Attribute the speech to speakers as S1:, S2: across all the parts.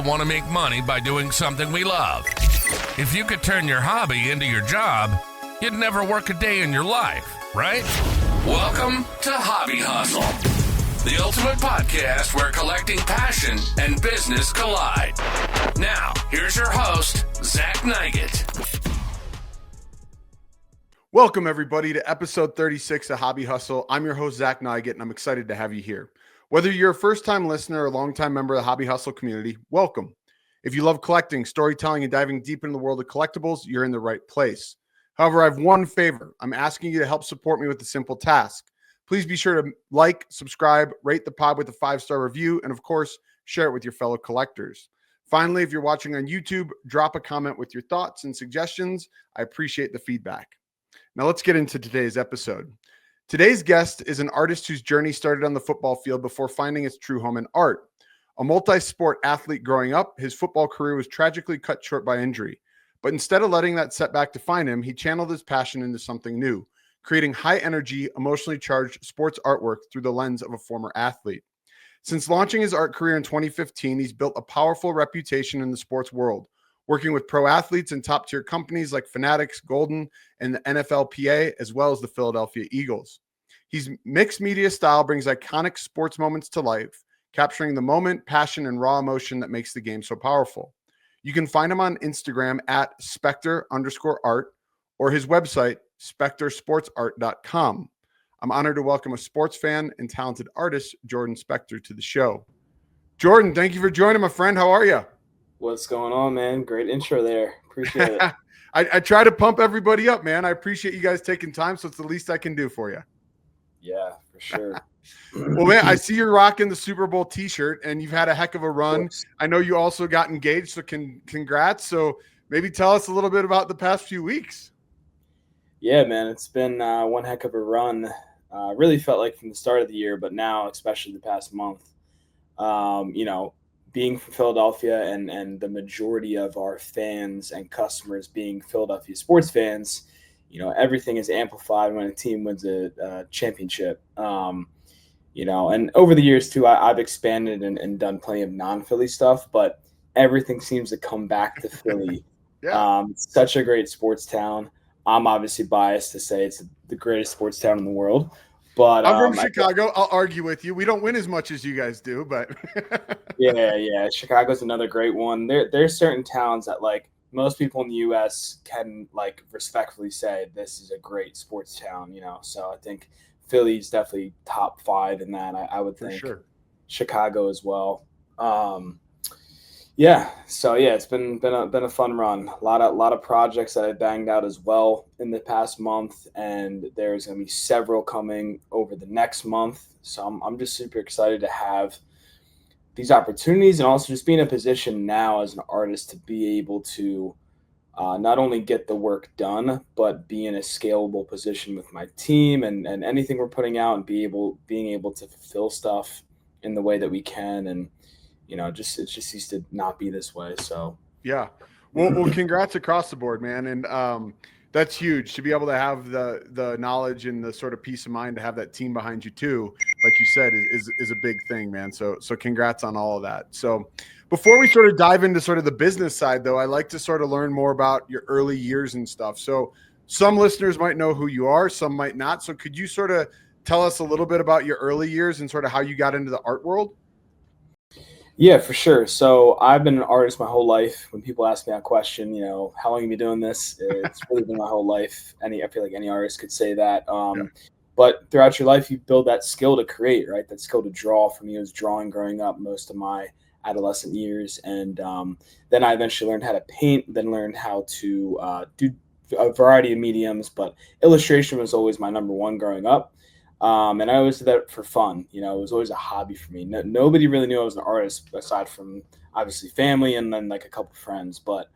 S1: all want to make money by doing something we love. If you could turn your hobby into your job, you'd never work a day in your life, right? Welcome to Hobby Hustle, the ultimate podcast where collecting passion and business collide. Now, here's your host, Zach Nygett.
S2: Welcome, everybody, to episode 36 of Hobby Hustle. I'm your host, Zach Nygett, and I'm excited to have you here. Whether you're a first-time listener or a long-time member of the Hobby Hustle community, welcome. If you love collecting, storytelling, and diving deep into the world of collectibles, you're in the right place. However, I have one favor. I'm asking you to help support me with a simple task. Please be sure to like, subscribe, rate the pod with a 5-star review, and of course, share it with your fellow collectors. Finally, if you're watching on YouTube, drop a comment with your thoughts and suggestions. I appreciate the feedback. Now let's get into today's episode. Today's guest is an artist whose journey started on the football field before finding its true home in art. A multi-sport athlete growing up, his football career was tragically cut short by injury. But instead of letting that setback define him, he channeled his passion into something new, creating high-energy, emotionally charged sports artwork through the lens of a former athlete. Since launching his art career in 2015, he's built a powerful reputation in the sports world, working with pro athletes and top-tier companies like Fanatics, Goldin, and the NFLPA, as well as the Philadelphia Eagles. His mixed media style brings iconic sports moments to life, capturing the moment, passion, and raw emotion that makes the game so powerful. You can find him on Instagram at Spector_art or his website, SpectorSportsArt.com. I'm honored to welcome a sports fan and talented artist, Jordan Spector, to the show. Jordan, thank you for joining, my friend. How are you?
S3: What's going on, man? Great intro there. Appreciate it.
S2: I try to pump everybody up, man. I appreciate you guys taking time, so it's the least I can do for you.
S3: Yeah, for sure.
S2: Well, man, I see you're rocking the Super Bowl t-shirt, and you've had a heck of a run. I know you also got engaged, so congrats. So maybe tell us a little bit about the past few weeks.
S3: Yeah, man, it's been one heck of a run. Really felt like from the start of the year, but now, especially the past month, being from Philadelphia and the majority of our fans and customers being Philadelphia sports fans, everything is amplified when a team wins a championship. And over the years too, I've expanded and done plenty of non-Philly stuff, but everything seems to come back to Philly.
S2: Yeah.
S3: It's such a great sports town. I'm obviously biased to say it's the greatest sports town in the world. But
S2: I'm from Chicago. I'll argue with you. We don't win as much as you guys do, but
S3: yeah. Chicago's another great one. There's certain towns that most people in the U.S. can respectfully say this is a great sports town. So I think Philly's definitely top 5 in that. I would think
S2: sure.
S3: Chicago as well. It's been a fun run. A lot of projects that I banged out as well in the past month, and there's gonna be several coming over the next month. So I'm just super excited to have these opportunities, and also just be in a position now as an artist to be able to not only get the work done, but be in a scalable position with my team and anything we're putting out, and being able to fulfill stuff in the way that we can. And it just used to not be this way. So
S2: yeah. Well, congrats across the board, man. And that's huge to be able to have the knowledge and the sort of peace of mind to have that team behind you too. Like you said, is a big thing, man. So congrats on all of that. So before we sort of dive into sort of the business side though, I like to sort of learn more about your early years and stuff. So some listeners might know who you are, some might not. So could you sort of tell us a little bit about your early years and sort of how you got into the art world?
S3: Yeah, for sure. So I've been an artist my whole life. When people ask me that question, how long have you been doing this? It's really been my whole life. I feel like any artist could say that. But throughout your life, you build that skill to create, right? That skill to draw. For me, it was drawing growing up most of my adolescent years. And then I eventually learned how to paint, then learned how to do a variety of mediums. But illustration was always my number one growing up. And I always did that for fun. It was always a hobby for me. Nobody really knew I was an artist aside from obviously family and then a couple friends. But,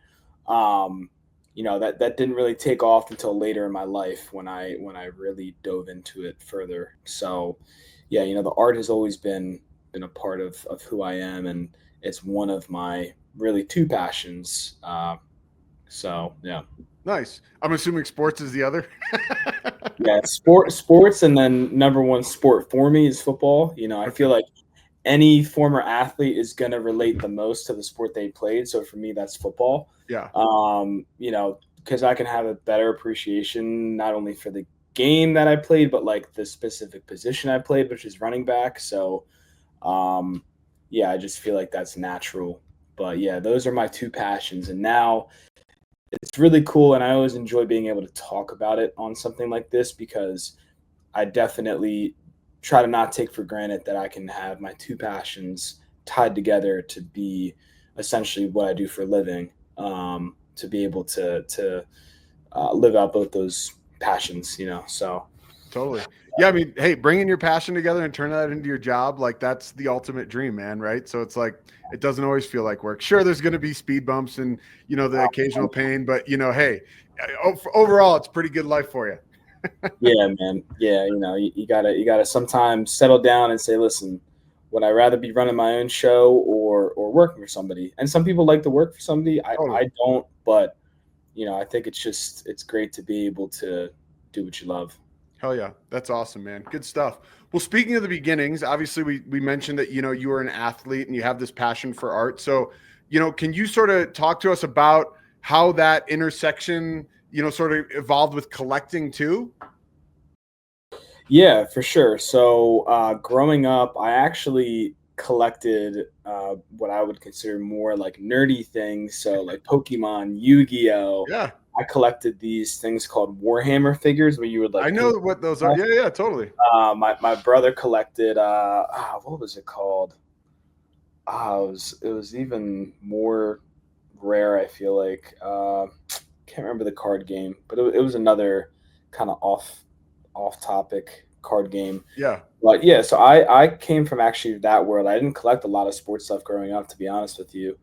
S3: that didn't really take off until later in my life when I really dove into it further. So, yeah, the art has always been a part of who I am. And it's one of my really 2 passions. Yeah.
S2: Nice. I'm assuming sports is the other.
S3: Yeah, sports, and then number one sport for me is football. I feel like any former athlete is going to relate the most to the sport they played. So for me, that's football.
S2: Yeah.
S3: Because I can have a better appreciation not only for the game that I played, but like the specific position I played, which is running back. So, I just feel like that's natural. But yeah, those are my two passions. And now it's really cool. And I always enjoy being able to talk about it on something like this, because I definitely try to not take for granted that I can have my two passions tied together to be essentially what I do for a living, to be able to live out both those passions, so.
S2: Totally. Yeah. I mean, hey, bringing your passion together and turn that into your job, like that's the ultimate dream, man. Right. So it's like, it doesn't always feel like work. Sure. There's going to be speed bumps and, the occasional pain, but hey, overall, it's a pretty good life for you.
S3: Yeah, man. Yeah. You gotta sometimes settle down and say, listen, would I rather be running my own show or working for somebody? And some people like to work for somebody. I don't, but I think it's great to be able to do what you love.
S2: Hell yeah. That's awesome, man. Good stuff. Well, speaking of the beginnings, obviously we mentioned that, you were an athlete and you have this passion for art. So, can you sort of talk to us about how that intersection, sort of evolved with collecting too?
S3: Yeah, for sure. So growing up, I actually collected what I would consider more like nerdy things. So like Pokemon, Yu-Gi-Oh.
S2: Yeah.
S3: I collected these things called Warhammer figures where you would like.
S2: I know what those are. Yeah, totally.
S3: My brother collected what was it called? It was even more rare, I feel like. Can't remember the card game, but it was another kind of off topic card game.
S2: Yeah.
S3: But yeah, so I came from actually that world. I didn't collect a lot of sports stuff growing up, to be honest with you.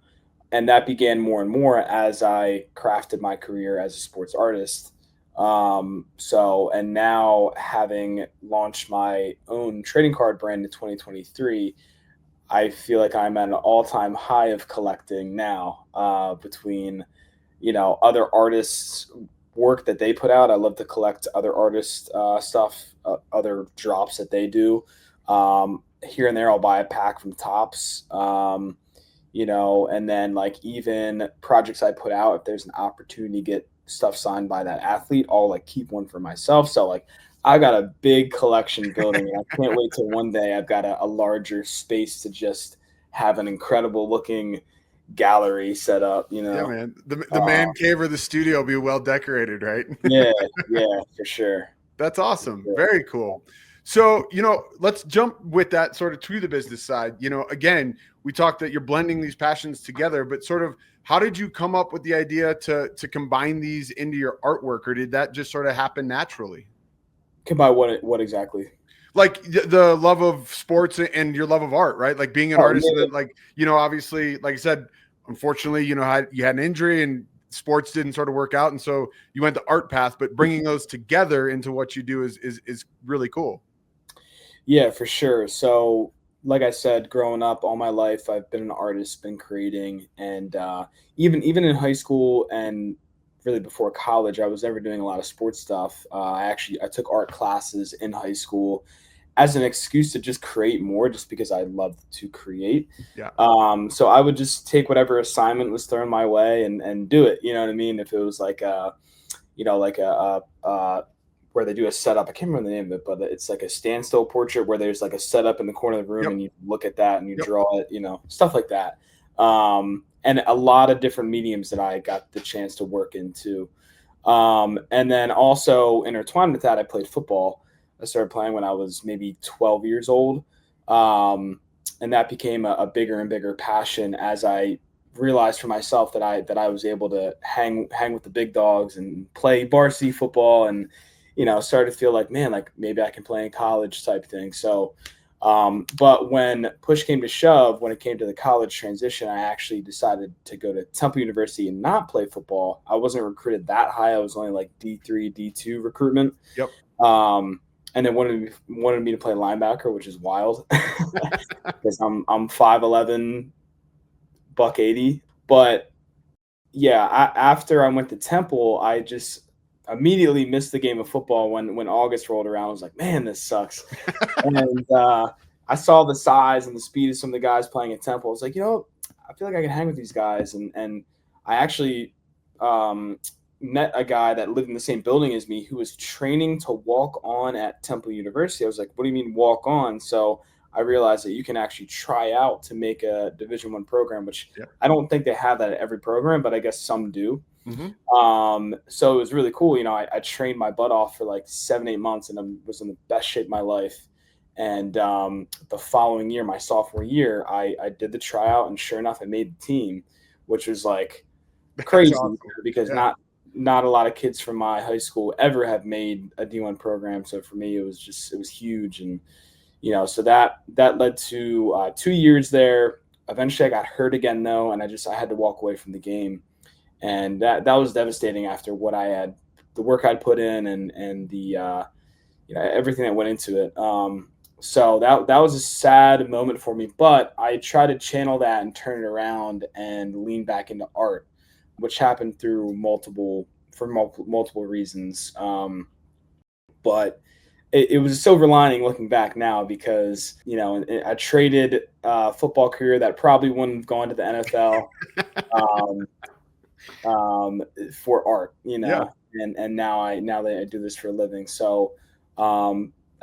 S3: And that began more and more as I crafted my career as a sports artist. And now having launched my own trading card brand in 2023, I feel like I'm at an all-time high of collecting now, between, other artists' work that they put out. I love to collect other artists' stuff, other drops that they do. Here and there, I'll buy a pack from Topps. And then like even projects I put out, if there's an opportunity to get stuff signed by that athlete, I'll like keep one for myself. So like I got a big collection building, and I can't wait till one day I've got a larger space to just have an incredible looking gallery set up,
S2: Yeah, man. The man cave or the studio will be well decorated, right?
S3: yeah, for sure.
S2: That's awesome. Very cool. So, let's jump with that sort of to the business side. Again, we talked that you're blending these passions together, but sort of how did you come up with the idea to combine these into your artwork, or did that just sort of happen naturally?
S3: Combine what exactly?
S2: Like the love of sports and your love of art, right? Like being an artist,
S3: yeah.
S2: and like, obviously, like I said, unfortunately, you had an injury and sports didn't sort of work out. And so you went the art path, but bringing those together into what you do is really cool.
S3: Yeah, for sure. So like I said, growing up all my life, I've been an artist, been creating. And even in high school and really before college, I was never doing a lot of sports stuff. I took art classes in high school as an excuse to just create more, just because I love to create.
S2: Yeah.
S3: So I would just take whatever assignment was thrown my way and do it. You know what I mean? If it was like where they do a setup, I can't remember the name of it, but it's like a standstill portrait where there's like a setup in the corner of the room, and you look at that and you draw it, stuff like that. And a lot of different mediums that I got the chance to work into. And then also intertwined with that, I played football. I started playing when I was maybe 12 years old. And that became a bigger and bigger passion as I realized for myself that I was able to hang with the big dogs and play varsity football, and started to feel like, man, like maybe I can play in college type thing. So but when push came to shove, when it came to the college transition, I actually decided to go to Temple University and not play football. I wasn't recruited that high. I was only like D3, D2 recruitment.
S2: Yep.
S3: And then wanted me to play linebacker, which is wild because I'm 5'11", $180. But yeah, after I went to Temple, I just immediately missed the game of football when August rolled around. I was like, man, this sucks. And I saw the size and the speed of some of the guys playing at Temple. I was like, I feel like I can hang with these guys. And I actually met a guy that lived in the same building as me who was training to walk on at Temple University. I was like, what do you mean walk on? So I realized that you can actually try out to make a Division I program, which I don't think they have that at every program, but I guess some do. So it was really cool. I trained my butt off for like 7-8 months and I was in the best shape of my life. And the following year, my sophomore year, I did the tryout, and sure enough, I made the team, which was like crazy awesome. Because not a lot of kids from my high school ever have made a D1 program. So for me, it was huge. And, so that led to 2 years there. Eventually I got hurt again though. And I had to walk away from the game. And that was devastating after the work I'd put in and the, everything that went into it. So that was a sad moment for me, but I tried to channel that and turn it around and lean back into art, which happened through multiple reasons. But it was a silver lining looking back now because, I traded a football career that probably wouldn't have gone to the NFL for art, and now that I do this for a living. So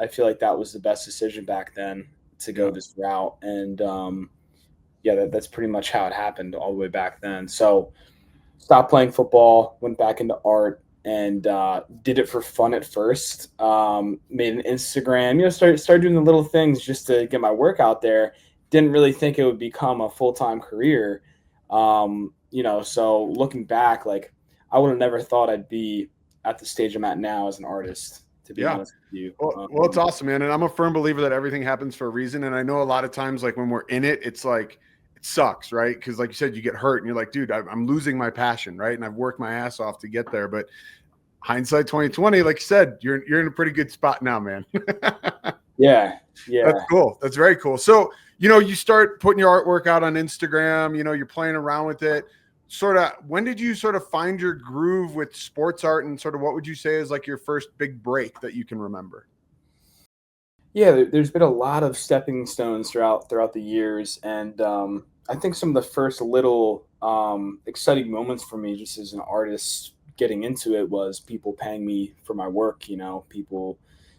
S3: I feel like that was the best decision back then to go this route. And that's pretty much how it happened all the way back then. So stopped playing football, went back into art, and did it for fun at first. Made an Instagram, started doing the little things just to get my work out there. Didn't really think it would become a full-time career. So looking back, like I would have never thought I'd be at the stage I'm at now as an artist, to be honest with you.
S2: Well, it's awesome, man. And I'm a firm believer that everything happens for a reason. And I know a lot of times, like when we're in it, it's like, it sucks, right? Because like you said, you get hurt and you're like, dude, I'm losing my passion, right? And I've worked my ass off to get there. But hindsight 2020, like you said, you're in a pretty good spot now, man.
S3: Yeah.
S2: That's cool. That's very cool. So, you start putting your artwork out on Instagram, you're playing around with it. Sort of, when did you sort of find your groove with sports art, and sort of what would you say is like your first big break that you can remember?
S3: Yeah, there's been a lot of stepping stones throughout the years. And I think some of the first little exciting moments for me just as an artist getting into it was people paying me for my work, people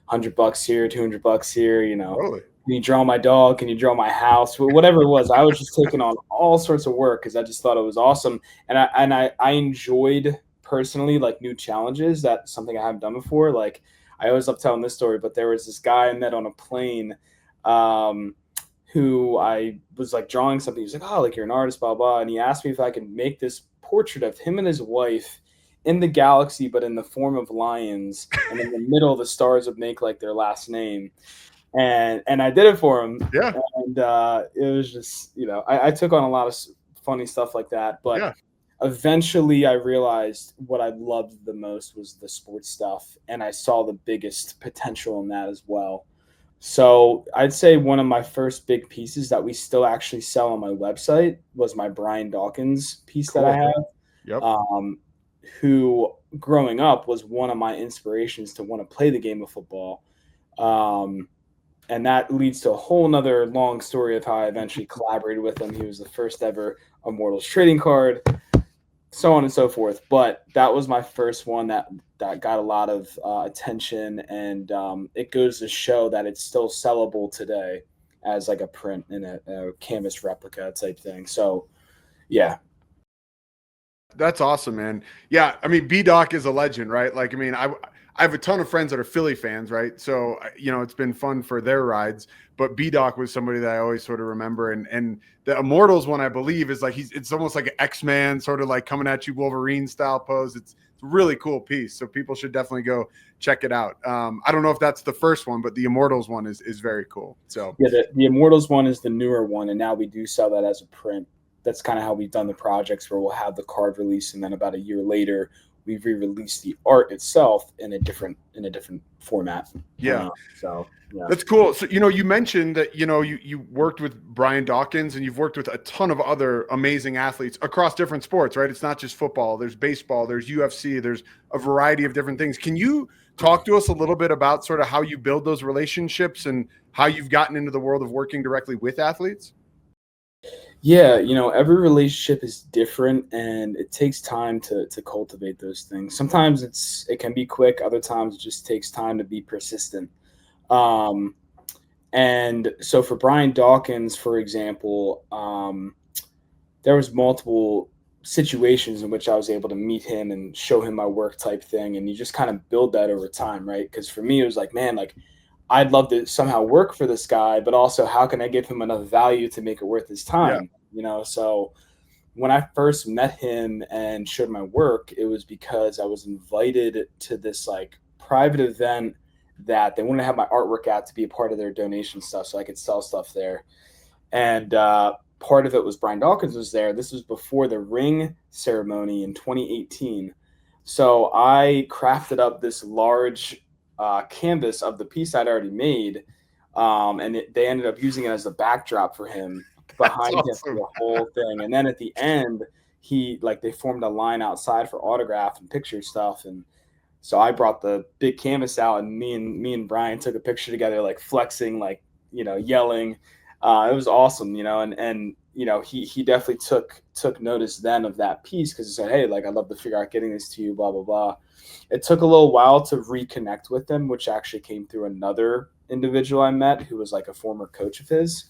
S3: $100 here, $200 here,
S2: Totally.
S3: Can you draw my dog? Can you draw my house? Whatever it was, I was just taking on all sorts of work because I just thought it was awesome. And I enjoyed personally like new challenges. That's something I haven't done before. Like I always love telling this story, but there was this guy I met on a plane who I was like drawing something. He's like, oh, like you're an artist, blah, blah. And he asked me if I could make this portrait of him and his wife in the galaxy, but in the form of lions. And in the middle, the stars would make like their last name. And I did it for him.
S2: Yeah.
S3: And it was just, I took on a lot of funny stuff like that. But eventually I realized what I loved the most was the sports stuff. And I saw the biggest potential in that as well. So I'd say one of my first big pieces that we still actually sell on my website was my Brian Dawkins piece that I have.
S2: Yep.
S3: Who growing up was one of my inspirations to want to play the game of football. And that leads to a whole nother long story of how I eventually collaborated with him. He was the first ever Immortals trading card, so on and so forth. But that was my first one that got a lot of attention. And it goes to show that it's still sellable today as like a print and a canvas replica type thing. So, yeah.
S2: That's awesome, man. Yeah. I mean, B-Doc is a legend, right? Like, I mean, I have a ton of friends that are Philly fans, right? So, it's been fun for their rides, but B-Doc was somebody that I always sort of remember. And the Immortals one, I believe, is like, it's almost like an X-Man sort of like coming at you Wolverine style pose. It's a really cool piece. So people should definitely go check it out. I don't know if that's the first one, but the Immortals one is very cool. So
S3: yeah, the Immortals one is the newer one. And now we do sell that as a print. That's kind of how we've done the projects, where we'll have the card release, and then about a year later, we've re-released the art itself in a different format.
S2: Yeah.
S3: So yeah.
S2: That's cool. So, you mentioned that, you worked with Brian Dawkins, and you've worked with a ton of other amazing athletes across different sports, right? It's not just football. There's baseball, there's UFC, there's a variety of different things. Can you talk to us a little bit about sort of how you build those relationships and how you've gotten into the world of working directly with athletes?
S3: Yeah, every relationship is different, and it takes time to cultivate those things. Sometimes it can be quick, other times it just takes time to be persistent. Um, and so for Brian Dawkins, for example, there was multiple situations in which I was able to meet him and show him my work type thing, and you just kind of build that over time, right? Because for me, it was like, man, like I'd love to somehow work for this guy, but also how can I give him enough value to make it worth his time? So when I first met him and showed my work, it was because I was invited to this like private event that they wanted to have my artwork at to be a part of their donation stuff so I could sell stuff there. And part of it was Brian Dawkins was there. This was before the ring ceremony in 2018. So I crafted up this large canvas of the piece I'd already made. And they ended up using it as a backdrop for him behind him for the whole thing. And then at the end, they formed a line outside for autograph and picture stuff. And so I brought the big canvas out, and me and Brian took a picture together, like flexing, like, yelling. It was awesome, and he definitely took notice then of that piece because he said, hey, like, I'd love to figure out getting this to you, blah, blah, blah. It took a little while to reconnect with him, which actually came through another individual I met who was like a former coach of his.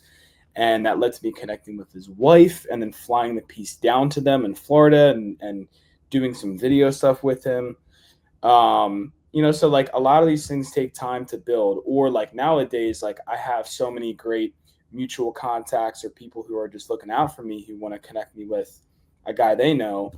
S3: And that led to me connecting with his wife and then flying the piece down to them in Florida and doing some video stuff with him. So like a lot of these things take time to build, or like nowadays, like I have so many great mutual contacts or people who are just looking out for me who want to connect me with a guy they know,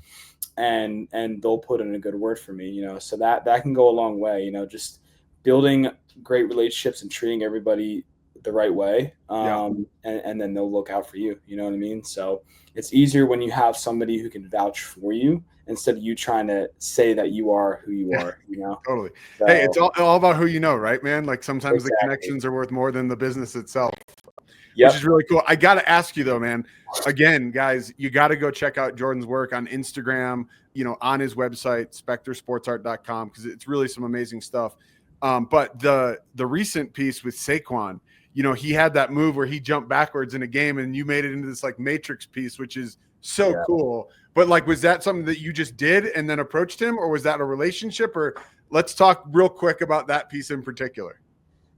S3: and they'll put in a good word for me, so that can go a long way, just building great relationships and treating everybody the right way. And then they'll look out for you. You know what I mean? So it's easier when you have somebody who can vouch for you instead of you trying to say that you are who you are,
S2: Totally.
S3: So,
S2: hey, it's all about who you know, right, man? Like sometimes
S3: exactly.
S2: the connections are worth more than the business itself.
S3: Yep.
S2: Which is really cool. I got to ask you though, man, again, guys, you got to go check out Jordan's work on Instagram, on his website, spectorsportsart.com, because it's really some amazing stuff. But the recent piece with Saquon, he had that move where he jumped backwards in a game and you made it into this like Matrix piece, which is so cool. But like, was that something that you just did and then approached him, or was that a relationship? Or let's talk real quick about that piece in particular.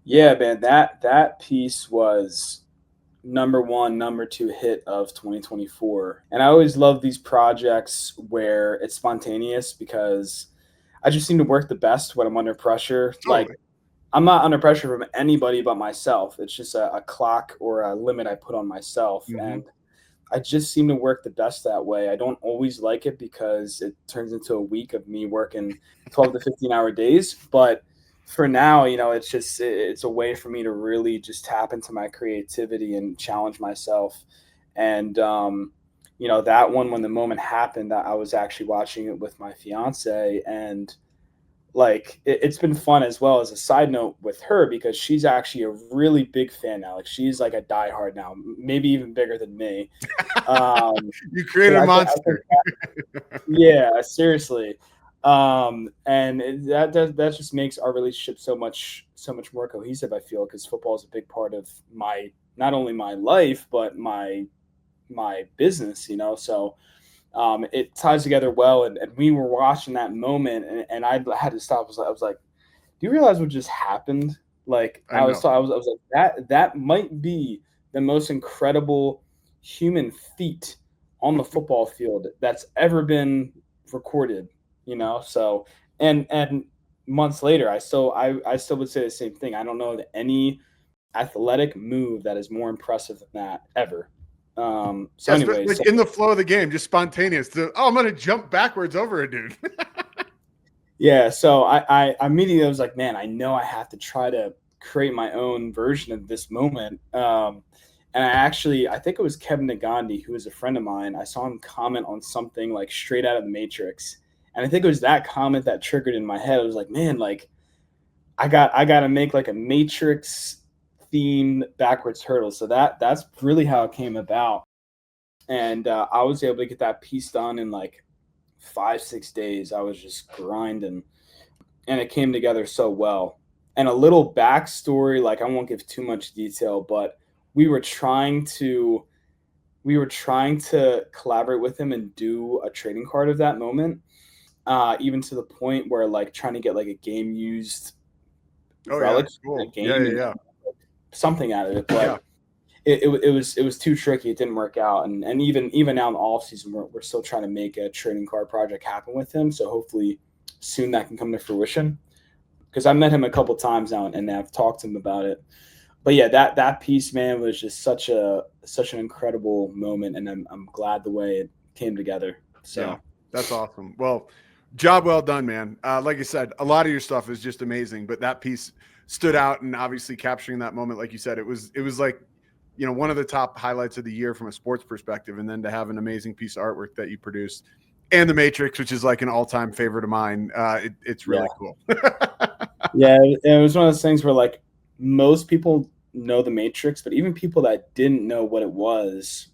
S3: Yeah, man, that piece was number 1, number 2 hit of 2024. And I always love these projects where it's spontaneous because I just seem to work the best when I'm under pressure.
S2: Totally.
S3: Like, I'm not under pressure from anybody but myself. It's just a clock or a limit I put on myself. Mm-hmm. And I just seem to work the best that way. I don't always like it because it turns into a week of me working 12 to 15-hour days. But for now, it's a way for me to really just tap into my creativity and challenge myself. And, that one, when the moment happened, I was actually watching it with my fiance, and like it's been fun as well as a side note with her because she's actually a really big fan now. Like she's like a diehard now, maybe even bigger than me.
S2: You created a monster.
S3: Yeah, seriously. And that just makes our relationship so much more cohesive, I feel, because football is a big part of not only my life but my business, so it ties together well. And we were watching that moment, and I had to stop. I was like, do you realize what just happened? Like I was like, that might be the most incredible human feat on the football field that's ever been recorded, so and months later I still would say the same thing. I don't know any athletic move that is more impressive than that ever. Anyways,
S2: in the flow of the game, just spontaneous. I'm going to jump backwards over a dude.
S3: Yeah. So I immediately was like, man, I know I have to try to create my own version of this moment. And I think it was Kevin Nagandi, who is a friend of mine. I saw him comment on something like straight out of the Matrix. And I think it was that comment that triggered in my head. I was like, man, like I got to make like a Matrix themed backwards hurdle. So that's really how it came about. And I was able to get that piece done in like 5-6 days. I was just grinding. and it came together so well. And a little backstory, like I won't give too much detail, but we were trying to collaborate with him and do a trading card of that moment. Even to the point where like trying to get like a game used
S2: Oh yeah,
S3: relic in a
S2: cool.
S3: game and something out of it, but it was too tricky. It didn't work out, and even now in the off season, we're still trying to make a trading card project happen with him. So hopefully soon that can come to fruition. Because I met him a couple times now, and I've talked to him about it. But yeah, that piece, man, was just such an incredible moment, and I'm glad the way it came together. So
S2: yeah, that's awesome. Well, job well done, man. Like I said, a lot of your stuff is just amazing, but that piece stood out, and obviously capturing that moment, like you said, it was like, you know, one of the top highlights of the year from a sports perspective, and then to have an amazing piece of artwork that you produced, and the Matrix, which is like an all-time favorite of mine. It's really cool.
S3: Yeah, it was one of those things where like most people know the Matrix, but even people that didn't know what it was,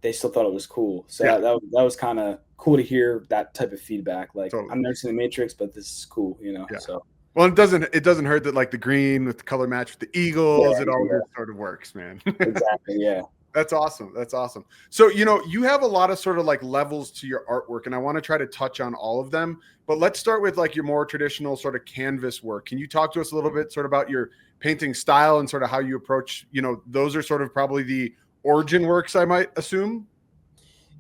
S3: they still thought it was cool. So that was kind of cool to hear that type of feedback. Like, totally. I've never seen the Matrix, but this is cool, you know. So
S2: well, it doesn't hurt that like the green with the color match with the Eagles, it all just sort of works, man.
S3: Exactly. Yeah.
S2: That's awesome. That's awesome. So, you know, you have a lot of sort of like levels to your artwork, and I want to try to touch on all of them, but let's start with like your more traditional sort of canvas work. Can you talk to us a little bit sort of about your painting style and sort of how you approach, you know, those are sort of probably the origin works, I might assume?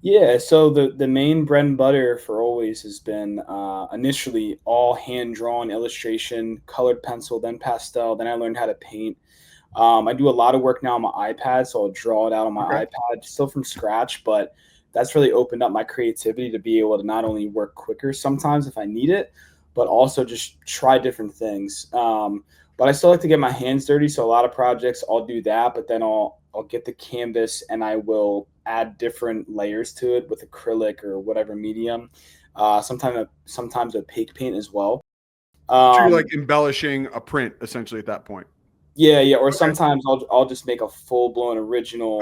S3: Yeah. So the main bread and butter for always has been initially all hand-drawn illustration, colored pencil, then pastel. Then I learned how to paint. I do a lot of work now on my iPad, so I'll draw it out on my iPad, still from scratch, but that's really opened up my creativity to be able to not only work quicker sometimes if I need it, but also just try different things. But I still like to get my hands dirty, so a lot of projects I'll do that, but then I'll get the canvas and I will add different layers to it with acrylic or whatever medium. Sometimes opaque paint as well.
S2: So you're like embellishing a print essentially at that point.
S3: Yeah. Or sometimes I'll just make a full blown original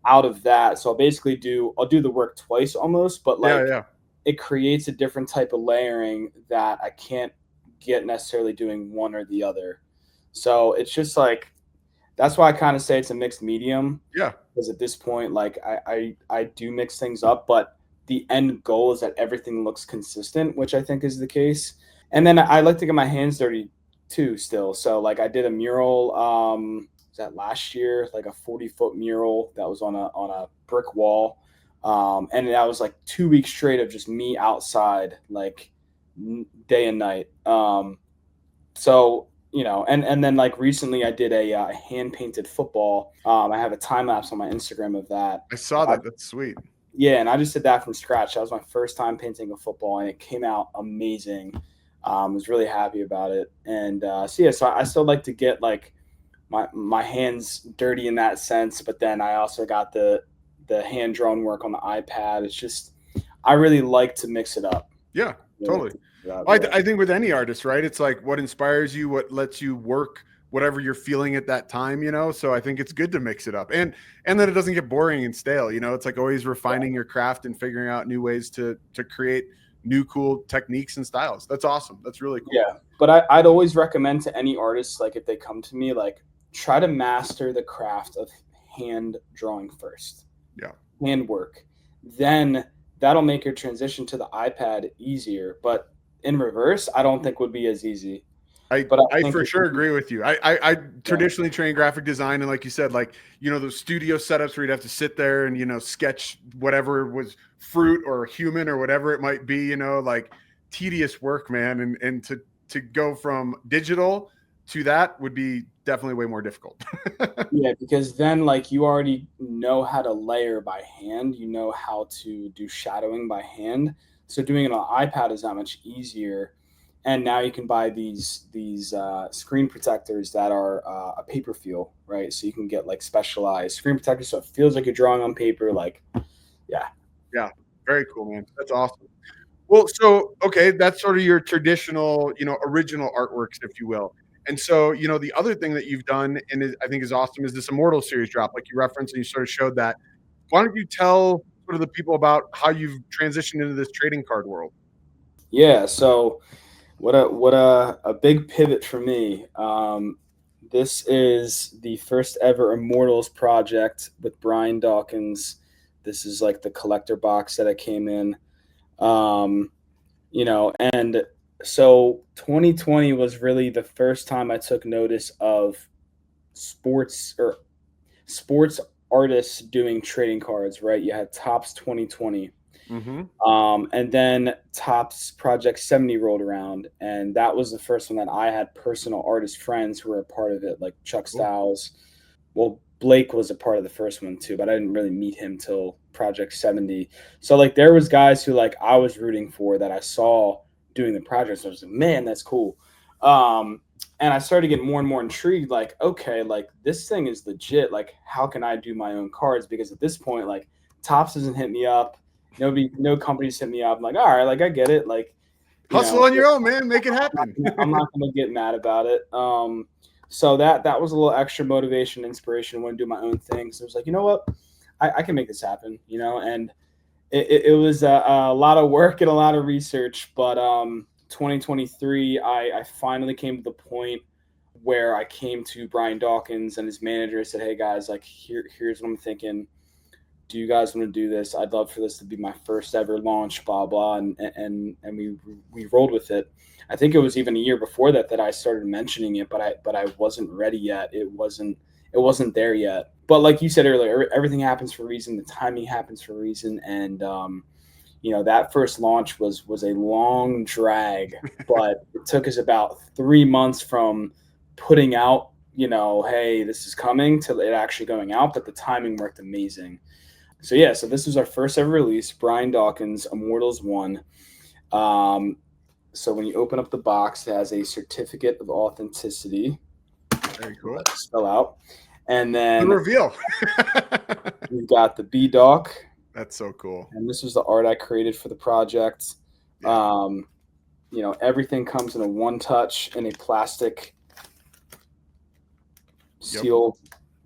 S3: out of that. So I'll do the work twice almost, but like it creates a different type of layering that I can't get necessarily doing one or the other. So it's just like, that's why I kind of say it's a mixed medium.
S2: Yeah.
S3: Because at this point, like I do mix things up, but the end goal is that everything looks consistent, which I think is the case. And then I like to get my hands dirty too still. So like I did a mural, was that last year, like a 40-foot mural that was on a brick wall. And that was like 2 weeks straight of just me outside, like day and night. So, you know, and then like recently I did a hand painted football. I have a time lapse on my Instagram of that.
S2: I saw that. That's sweet.
S3: Yeah. And I just did that from scratch. That was my first time painting a football and it came out amazing. Was really happy about it. And so I still like to get like my hands dirty in that sense, but then I also got the hand drawn work on the iPad. It's just, I really like to mix it up.
S2: Yeah, totally. I think with any artist, right? It's like what inspires you, what lets you work, whatever you're feeling at that time, you know? So I think it's good to mix it up and then it doesn't get boring and stale, you know? It's like always refining your craft and figuring out new ways to create new cool techniques and styles. That's awesome. That's really cool.
S3: Yeah. But I'd always recommend to any artist, like if they come to me, like try to master the craft of hand drawing first.
S2: Yeah.
S3: Hand work. Then that'll make your transition to the iPad easier. But in reverse, I don't think would be as easy.
S2: I for sure agree with you. I traditionally train graphic design, and like you said, like, you know, those studio setups where you'd have to sit there and, you know, sketch whatever was fruit or human or whatever it might be, you know, like tedious work, man. And to go from digital to that would be definitely way more difficult.
S3: Yeah, because then like you already know how to layer by hand, you know how to do shadowing by hand. So doing it on iPad is that much easier. And now you can buy these screen protectors that are a paper feel, right? So you can get like specialized screen protectors, so it feels like you're drawing on paper. Like,
S2: yeah, very cool, man. That's awesome. Well, so okay, that's sort of your traditional, you know, original artworks, if you will. And so, you know, the other thing that you've done and I think is awesome is this Immortal series drop, like you referenced and you sort of showed that. Why don't you tell sort of the people about how you've transitioned into this trading card world?
S3: Yeah. So What a big pivot for me. This is the first ever Immortals project with Brian Dawkins. This is like the collector box that I came in. And so 2020 was really the first time I took notice of sports artists doing trading cards, right? You had Topps 2020. And then Topps Project 70 rolled around, and that was the first one that I had personal artist friends who were a part of it, like Chuck Styles. Well, Blake was a part of the first one too, but I didn't really meet him till Project 70. So like there was guys who like I was rooting for that I saw doing the projects. I was like, man, that's cool. And I started to get more and more intrigued, like, okay, like this thing is legit. Like, how can I do my own cards? Because at this point, like Topps doesn't hit me up. No companies hit me up. I'm like, all right, like I get it. Like,
S2: hustle on your own, man. Make it happen.
S3: I'm not gonna get mad about it. So that was a little extra motivation, inspiration. I want to do my own thing. So I was like, you know what, I can make this happen. And it was a lot of work and a lot of research. But 2023, I finally came to the point where I came to Brian Dawkins and his manager and said, hey guys, like here's what I'm thinking. Do you guys want to do this? I'd love for this to be my first ever launch, blah, blah. And we rolled with it. I think it was even a year before that I started mentioning it, but I wasn't ready yet. It wasn't there yet. But like you said earlier, everything happens for a reason. The timing happens for a reason. And, that first launch was a long drag, but it took us about 3 months from putting out, hey, this is coming, to it actually going out. But the timing worked amazing. So this is our first ever release, Brian Dawkins, Immortals 1. So when you open up the box, it has a certificate of authenticity.
S2: Very cool.
S3: Let's spell out. And then
S2: the reveal.
S3: We've got the B-Doc.
S2: That's so cool.
S3: And this was the art I created for the project. Everything comes in a one-touch in a plastic seal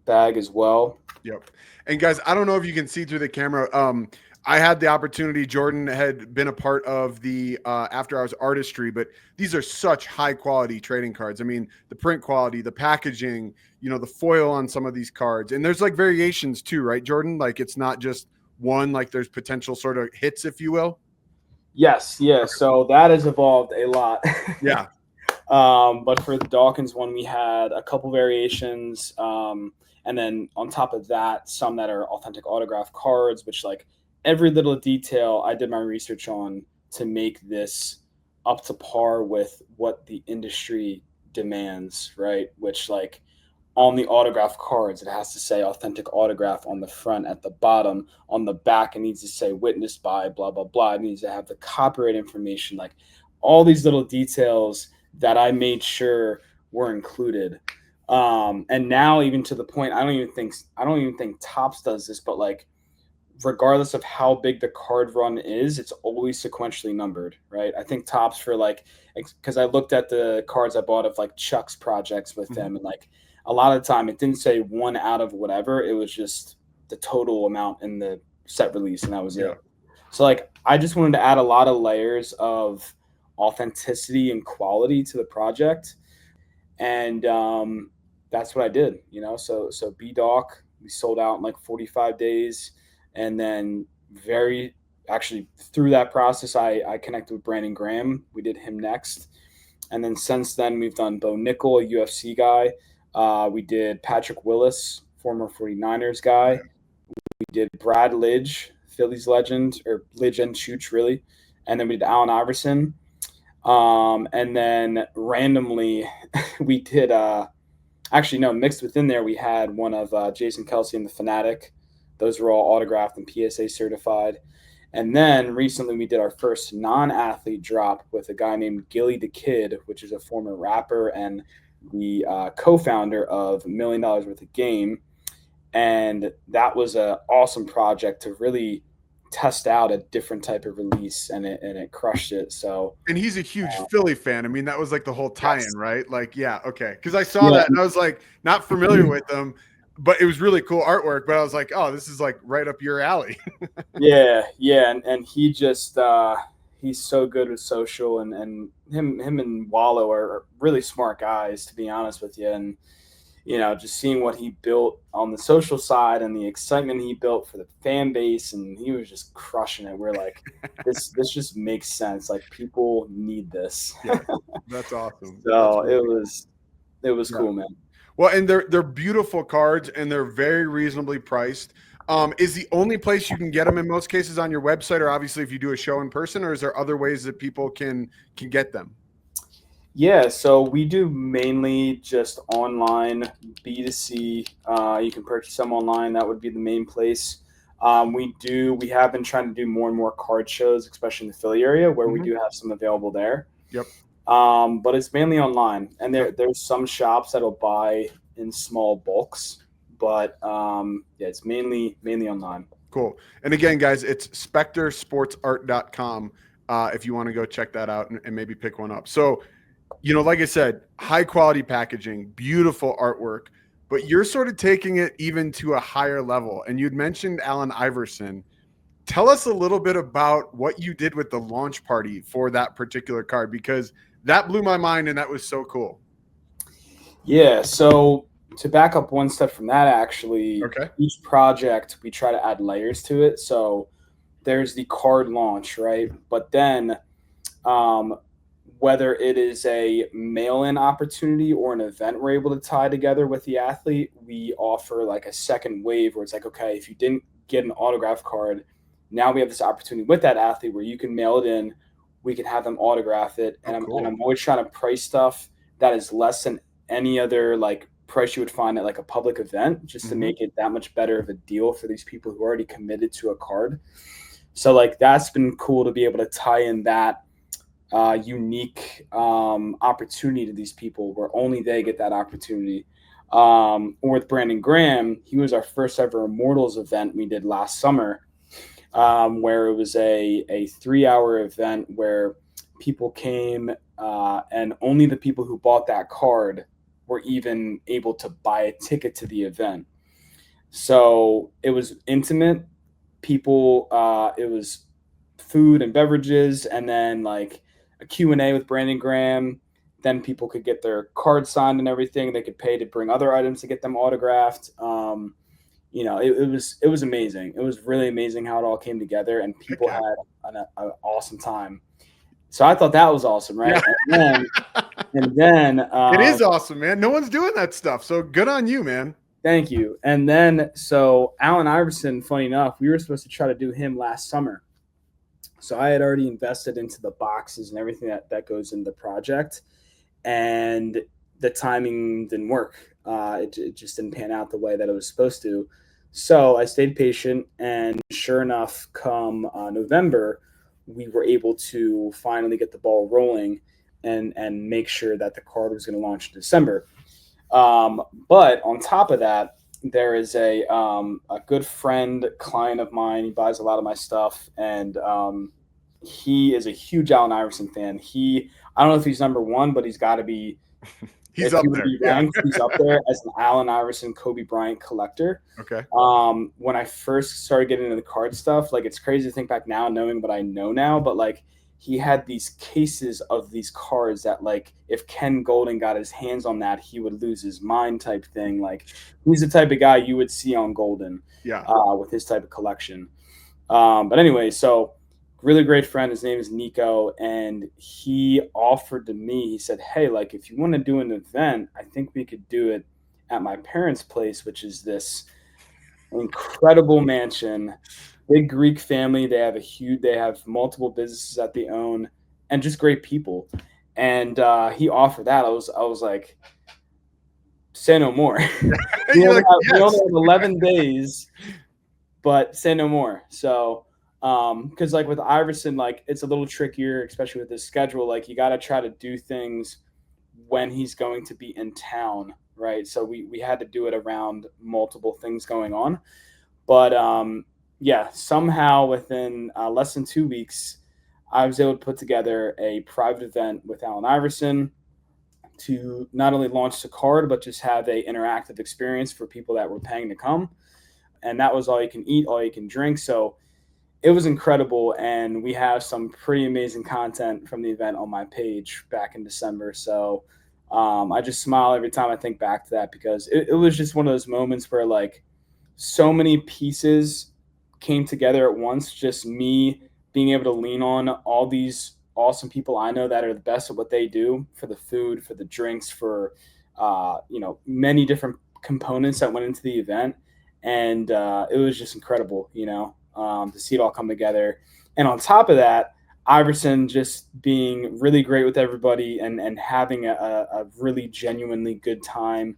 S3: bag as well.
S2: Yep. And guys, I don't know if you can see through the camera. I had the opportunity. Jordan had been a part of the After Hours artistry, but these are such high quality trading cards. I mean, the print quality, the packaging, the foil on some of these cards, and there's like variations too, right, Jordan? Like it's not just one. Like there's potential sort of hits, if you will.
S3: Yes. Yeah. So that has evolved a lot.
S2: Yeah.
S3: But for the Dawkins one, we had a couple variations. And then on top of that, some that are authentic autograph cards, which like every little detail I did my research on to make this up to par with what the industry demands, right? Which like on the autograph cards, it has to say authentic autograph on the front, at the bottom, on the back, it needs to say witnessed by blah, blah, blah. It needs to have the copyright information, like all these little details that I made sure were included. And now even to the point, I don't even think Topps does this, but like, regardless of how big the card run is, it's always sequentially numbered, right? I think Topps for like, because I looked at the cards I bought of like Chuck's projects with them, and like a lot of the time it didn't say one out of whatever, it was just the total amount in the set release, and that was it. So like, I just wanted to add a lot of layers of authenticity and quality to the project, and that's what I did. So B-Doc, we sold out in like 45 days. And then through that process, I connected with Brandon Graham. We did him next. And then since then, we've done Bo Nickel, a UFC guy. We did Patrick Willis, former 49ers guy. We did Brad Lidge, Phillies legend, or Lidge and Chooch, really. And then we did Allen Iverson. And then randomly, we did mixed within there, we had one of Jason Kelsey and the Fanatic. Those were all autographed and PSA certified. And then recently we did our first non-athlete drop with a guy named Gilly the Kid, which is a former rapper and the co-founder of $1 Million Worth of Game. And that was an awesome project to really test out a different type of release, and it crushed it. So,
S2: and he's a huge Philly fan. I mean, that was like the whole tie-in, right? Like, yeah, okay. Because I saw that and I was like, not familiar with them, but it was really cool artwork. But I was like, oh, this is like right up your alley.
S3: yeah. And he just he's so good with social, and him and Wallow are really smart guys, to be honest with you. And just seeing what he built on the social side and the excitement he built for the fan base, and he was just crushing it. We're like, this just makes sense. Like, people need this.
S2: Yeah, that's awesome.
S3: So
S2: That's really
S3: it was
S2: yeah.
S3: cool, man.
S2: Well, and they're beautiful cards, and they're very reasonably priced. Is the only place you can get them in most cases on your website, or obviously if you do a show in person, or is there other ways that people can get them?
S3: Yeah, so we do mainly just online B2C. You can purchase them online. That would be the main place. We have been trying to do more and more card shows, especially in the Philly area, where we do have some available there.
S2: Yep.
S3: But it's mainly online, and there's some shops that'll buy in small bulks, but it's mainly online.
S2: Cool. And again, guys, it's spectorsportsart.com if you want to go check that out and maybe pick one up. So, like I said, high quality packaging, beautiful artwork, but you're sort of taking it even to a higher level. And you'd mentioned Allen Iverson. Tell us a little bit about what you did with the launch party for that particular card, because that blew my mind and that was so cool.
S3: Yeah. So to back up one step from that, actually, each project, we try to add layers to it. So there's the card launch, right? But then whether it is a mail-in opportunity or an event we're able to tie together with the athlete, we offer like a second wave where it's like, okay, if you didn't get an autograph card, now we have this opportunity with that athlete where you can mail it in, we can have them autograph it. And I'm always trying to price stuff that is less than any other like price you would find at like a public event, just to make it that much better of a deal for these people who are already committed to a card. So like, that's been cool to be able to tie in that unique opportunity to these people where only they get that opportunity. Or with Brandon Graham, he was our first ever Immortals event we did last summer, where it was a 3-hour event where people came and only the people who bought that card were even able to buy a ticket to the event. So it was intimate. People, it was food and beverages, and then like a Q&A with Brandon Graham. Then people could get their card signed and everything. They could pay to bring other items to get them autographed. It was amazing. It was really amazing how it all came together, and people had an awesome time. So I thought that was awesome, right?
S2: Yeah.
S3: And then
S2: it is awesome, man. No one's doing that stuff. So good on you, man.
S3: Thank you. And then, so Allen Iverson, funny enough, we were supposed to try to do him last summer. So I had already invested into the boxes and everything that goes into the project, and the timing didn't work. It just didn't pan out the way that it was supposed to. So I stayed patient, and sure enough, come November, we were able to finally get the ball rolling and make sure that the card was going to launch in December. But on top of that, there is a good friend, client of mine. He buys a lot of my stuff, and he is a huge Allen Iverson fan. I don't know if he's number one, but he's got to be.
S2: He's up there.
S3: He's up there as an Allen Iverson, Kobe Bryant collector.
S2: Okay.
S3: When I first started getting into the card stuff, like, it's crazy to think back now, knowing what I know now, but like, he had these cases of these cards that, like, if Ken Goldin got his hands on that, he would lose his mind type thing. Like, he's the type of guy you would see on Goldin, with his type of collection. But anyway, so really great friend. His name is Nico, and he offered to me, he said, hey, like, if you want to do an event, I think we could do it at my parents' place, which is this incredible mansion. Big Greek family. They have multiple businesses that they own, and just great people. And he offered that. I was like, say no more. We only have 11 days, but say no more. So, because like with Iverson, like, it's a little trickier, especially with his schedule. Like, you got to try to do things when he's going to be in town, right? So we had to do it around multiple things going on. But somehow within less than 2 weeks, I was able to put together a private event with Allen Iverson to not only launch the card, but just have a interactive experience for people that were paying to come. And that was all you can eat, all you can drink. So it was incredible, and we have some pretty amazing content from the event on my page back in December. So I just smile every time I think back to that, because it was just one of those moments where like so many pieces came together at once. Just me being able to lean on all these awesome people I know that are the best at what they do, for the food, for the drinks, for many different components that went into the event. And it was just incredible, to see it all come together. And on top of that, Iverson just being really great with everybody, and having a really genuinely good time.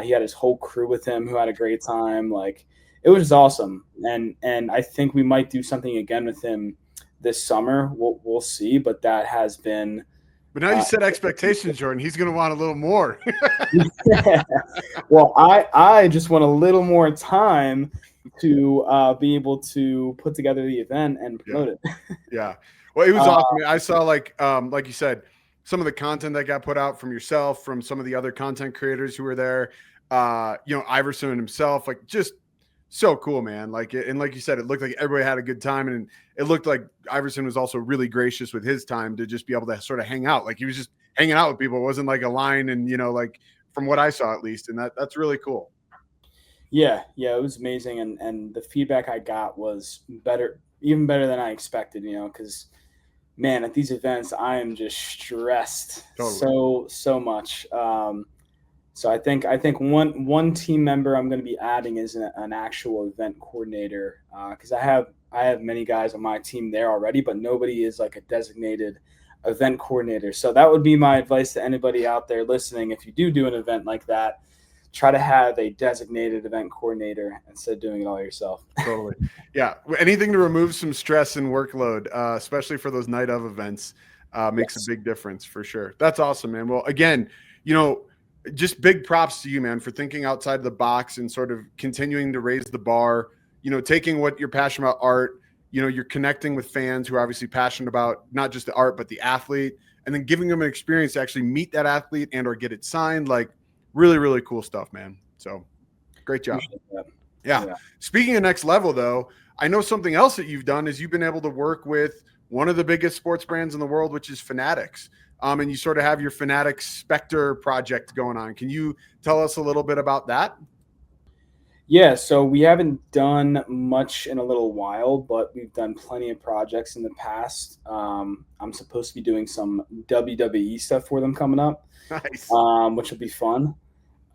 S3: He had his whole crew with him who had a great time. Like, it was awesome. And I think we might do something again with him this summer. We'll see, but that has been.
S2: But now you set expectations, Jordan. He's going to want a little more.
S3: Well, I just want a little more time to be able to put together the event and promote it.
S2: Yeah. Well, it was awesome. I saw like you said, some of the content that got put out from yourself, from some of the other content creators who were there. Iverson himself, like, just so cool, man. Like, and like you said, it looked like everybody had a good time, and it looked like Iverson was also really gracious with his time to just be able to sort of hang out. Like, he was just hanging out with people. It wasn't like a line, and like from what I saw at least, and that's really cool.
S3: Yeah, it was amazing, and the feedback I got was better, even better than I expected. Because man, at these events, I am just stressed so much. So I think one team member I'm going to be adding is an actual event coordinator, because I have many guys on my team there already, but nobody is like a designated event coordinator. So that would be my advice to anybody out there listening. If you do an event like that, try to have a designated event coordinator instead of doing it all yourself.
S2: Totally. Yeah. Anything to remove some stress and workload, especially for those night of events, makes a big difference for sure. That's awesome, man. Well, again, just big props to you, man, for thinking outside the box and sort of continuing to raise the bar, taking what you're passionate about, art, you're connecting with fans who are obviously passionate about not just the art, but the athlete, and then giving them an experience to actually meet that athlete and or get it signed. Like, really, really cool stuff, man. So great job. Yeah. Speaking of next level, though, I know something else that you've done is you've been able to work with one of the biggest sports brands in the world, which is Fanatics. And you sort of have your Fanatics Spector project going on. Can you tell us a little bit about that?
S3: Yeah, so we haven't done much in a little while, but we've done plenty of projects in the past. I'm supposed to be doing some WWE stuff for them coming up,
S2: nice.
S3: Which will be fun.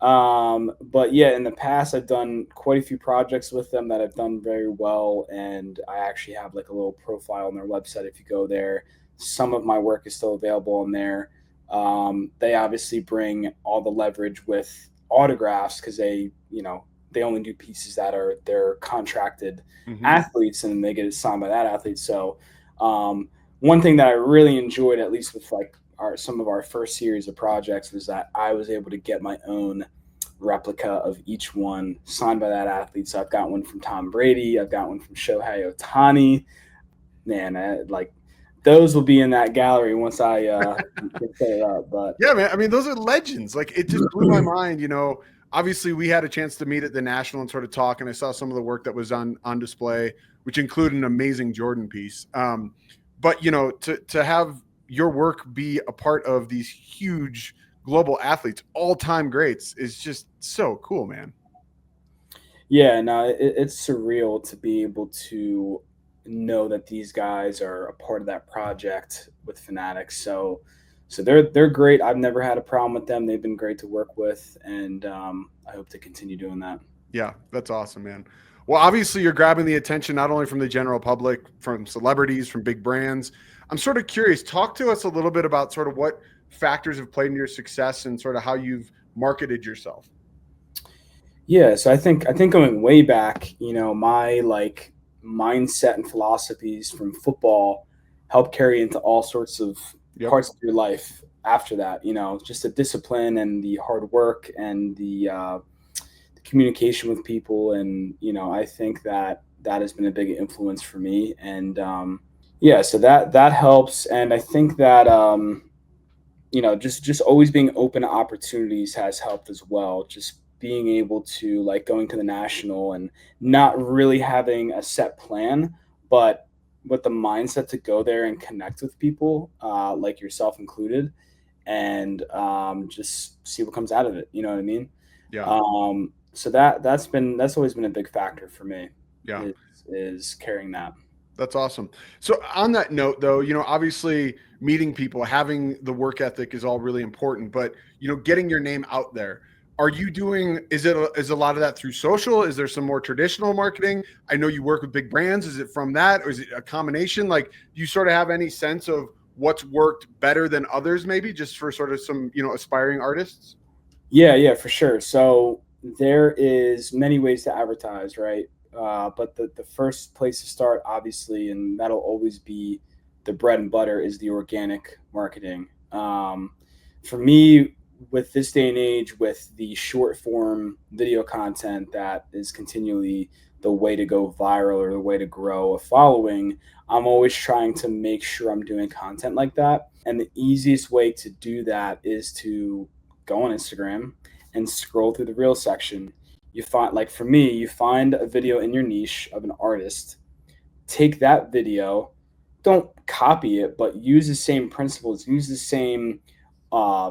S3: But yeah, in the past, I've done quite a few projects with them that have done very well, and I actually have like a little profile on their website. If you go there, some of my work is still available on there. They obviously bring all the leverage with autographs, because they only do pieces that are their contracted athletes, and they get it signed by that athlete. So one thing that I really enjoyed, at least with like some of our first series of projects, was that I was able to get my own replica of each one signed by that athlete. So I've got one from Tom Brady. I've got one from Shohei Ohtani. Man, those will be in that gallery once I get set it up. But
S2: yeah, man, I mean, those are legends. Like, it just blew my mind. Obviously we had a chance to meet at the National and sort of talk, and I saw some of the work that was on display, which included an amazing Jordan piece. But to have your work be a part of these huge global athletes, all-time greats, is just so cool, man.
S3: Yeah, no, it's surreal to be able to know that these guys are a part of that project with Fanatics. So they're great. I've never had a problem with them. They've been great to work with, and I hope to continue doing that.
S2: Yeah, that's awesome, man. Well, obviously you're grabbing the attention not only from the general public, from celebrities, from big brands. I'm sort of curious, talk to us a little bit about sort of what factors have played in your success and sort of how you've marketed yourself.
S3: Yeah, so I think going way back, my like mindset and philosophies from football help carry into all sorts of parts of your life after that. Just the discipline and the hard work and the communication with people, and I think that has been a big influence for me. And so that helps. And I think that just always being open to opportunities has helped as well. Just being able to, like, going to the National and not really having a set plan, but with the mindset to go there and connect with people, like yourself included, and just see what comes out of it. You know what I mean?
S2: Yeah.
S3: So that's always been a big factor for me.
S2: Yeah.
S3: Is carrying that.
S2: That's awesome. So on that note, though, obviously meeting people, having the work ethic is all really important, but, getting your name out there. Are you doing, is a lot of that through social? Is there some more traditional marketing? I know you work with big brands. Is it from that, or is it a combination? Like, do you sort of have any sense of what's worked better than others, maybe just for sort of some, aspiring artists?
S3: Yeah, for sure. So there is many ways to advertise, right? But the first place to start, obviously, and that'll always be the bread and butter, is the organic marketing. For me, with this day and age, with the short form video content that is continually the way to go viral or the way to grow a following, I'm always trying to make sure I'm doing content like that. And the easiest way to do that is to go on Instagram and scroll through the reel section. You find, like for me, you find a video in your niche of an artist, take that video, don't copy it, but use the same principles, use the same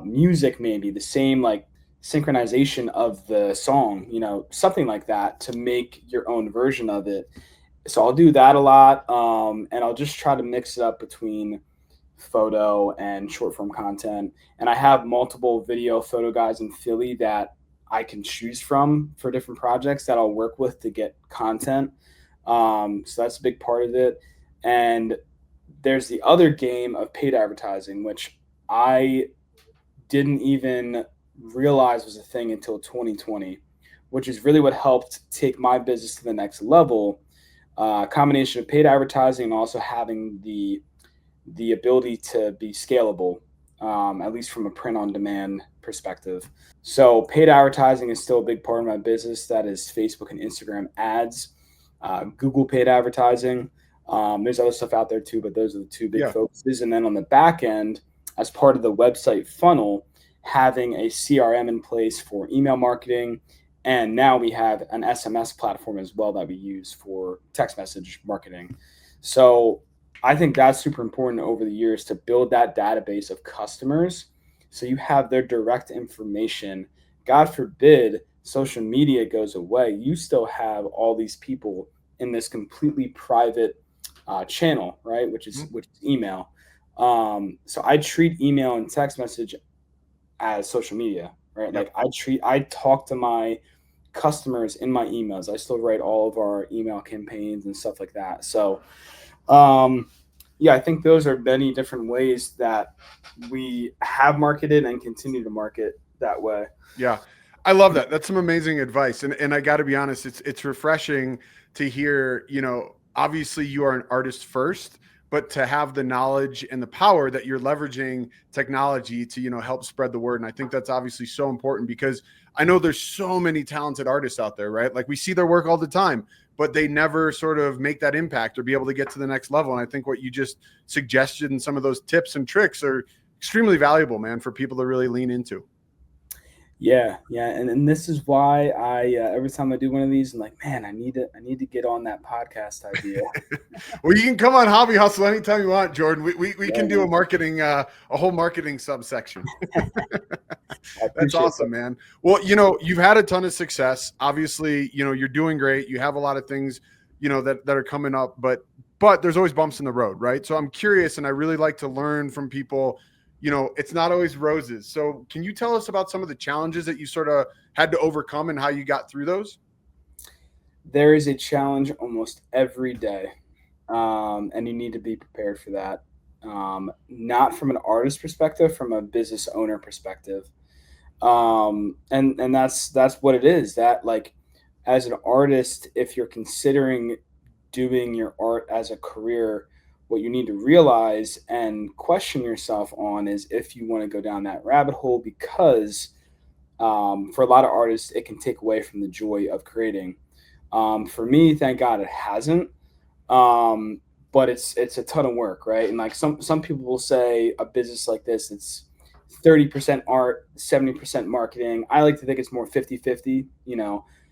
S3: music, maybe the same like synchronization of the song, something like that, to make your own version of it. So I'll do that a lot, and I'll just try to mix it up between photo and short form content. And I have multiple video photo guys in Philly that I can choose from for different projects that I'll work with to get content. So that's a big part of it. And there's the other game of paid advertising, which I didn't even realize was a thing until 2020, which is really what helped take my business to the next level. Combination of paid advertising and also having the ability to be scalable, at least from a print on demand perspective. So paid advertising is still a big part of my business. That is Facebook and Instagram ads, Google paid advertising. There's other stuff out there too, but those are the two big focuses. And then on the back end, as part of the website funnel, having a CRM in place for email marketing. And now we have an SMS platform as well that we use for text message marketing. So I think that's super important over the years to build that database of customers so you have their direct information. God forbid social media goes away, you still have all these people in this completely private channel, right? Which is email. So I treat email and text message as social media, right? Yep. Like I talk to my customers in my emails. I still write all of our email campaigns and stuff like that. So I think those are many different ways that we have marketed and continue to market that way.
S2: Yeah. I love that. That's some amazing advice. And I got to be honest, it's refreshing to hear, obviously you are an artist first, but to have the knowledge and the power that you're leveraging technology to, help spread the word. And I think that's obviously so important because I know there's so many talented artists out there, right? Like we see their work all the time, but they never sort of make that impact or be able to get to the next level. And I think what you just suggested and some of those tips and tricks are extremely valuable, man, for people to really lean into.
S3: Yeah. And this is why I, every time I do one of these, I'm like, man, I need to get on that podcast idea.
S2: Well, you can come on Hobby Hustle anytime you want, Jordan. We can do a marketing, a whole marketing subsection. That's awesome, man. Well, you've had a ton of success. Obviously, you're doing great. You have a lot of things, that are coming up, but there's always bumps in the road, right? So I'm curious, and I really like to learn from people. It's not always roses. So can you tell us about some of the challenges that you sort of had to overcome and how you got through those?
S3: There is a challenge almost every day. And you need to be prepared for that. Not from an artist perspective, from a business owner perspective. And that's what it is. That, like, as an artist, if you're considering doing your art as a career, what you need to realize and question yourself on is if you want to go down that rabbit hole, because for a lot of artists, it can take away from the joy of creating. For me, thank God it hasn't. But it's a ton of work, right? And like some people will say a business like this, it's 30% art, 70% marketing. I like to think it's more 50-50,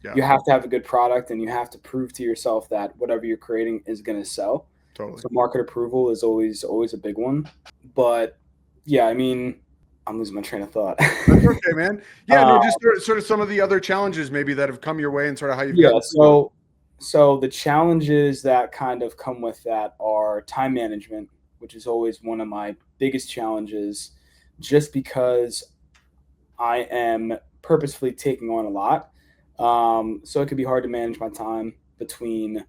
S2: Yeah.
S3: You have to have a good product, and you have to prove to yourself that whatever you're creating is going to sell.
S2: Totally.
S3: So market approval is always a big one. But yeah, I mean, I'm losing my train of thought.
S2: That's okay, man. Yeah, no,
S3: Uh,
S2: just sort of some of the other challenges maybe that have come your way and sort of how you've
S3: yeah.
S2: gotten through them.
S3: So the challenges that kind of come with that are time management, which is always one of my biggest challenges, just because I am purposefully taking on a lot. So it could be hard to manage my time between